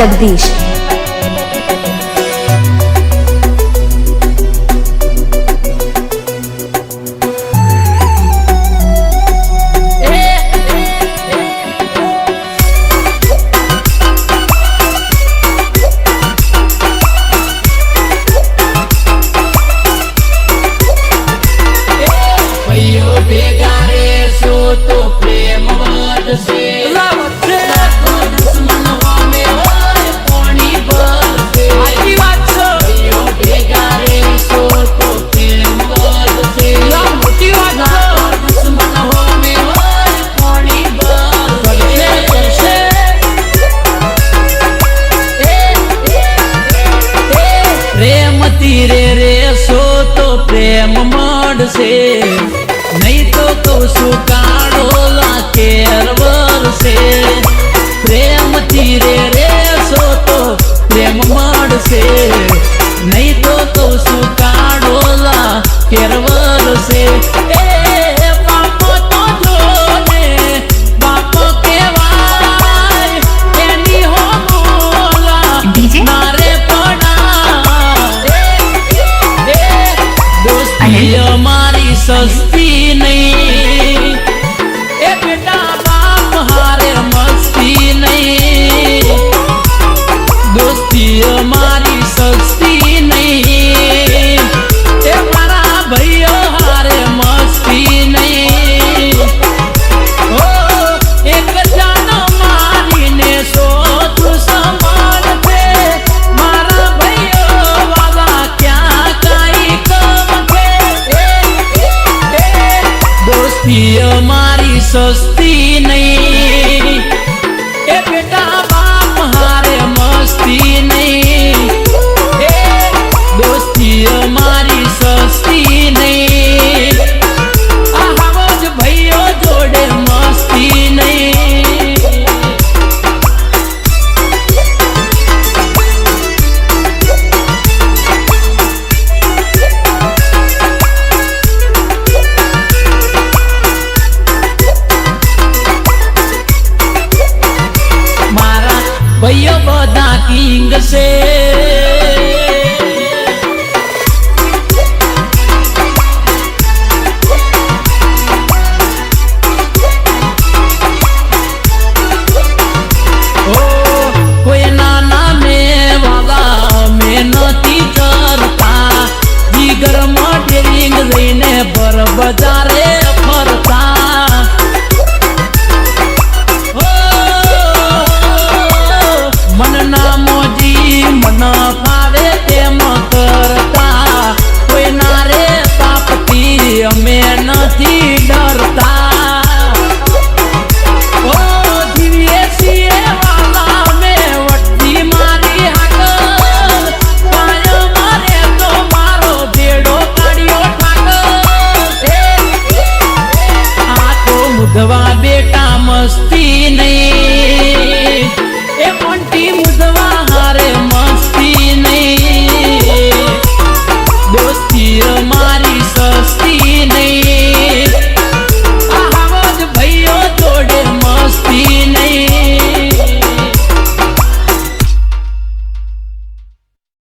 जगदीश। प्रेम मड़से नहीं तो सुकाड़ो लाकेर वर्षे प्रेम तीरे रे सो तो प्रेम मड़से नहीं तो सुकाड़ो लाकेर वर्षे बापो तो जोने बापो के वाय एनी हो बोला नारे पड़ा दोस्ती हमारी सस्ती नहीं ए बेटा बाप हारे मस्ती नहीं दोस्ती हमारी सस्ती नहीं ए मारा भैया हारे मस्ती नहीं ओ एक जान मारी ने सो तू समान थे मारा भैया वाला क्या काई कम दोस्ती हमारी सस्ती नहीं ए बेटा बाप हारे मस्ती नहीं दोस्ती हमारी सस्ती नहीं आवाज भैया जोड़े मस्ती नहीं। भैया बदा किंग से ओ कोई नाना में वाला में नती करता जिगर मटेरिंग लेने पर बाजारे फरता मन ना मोजी मन फावे तेम करता कोई ना रे तापती अमे नथी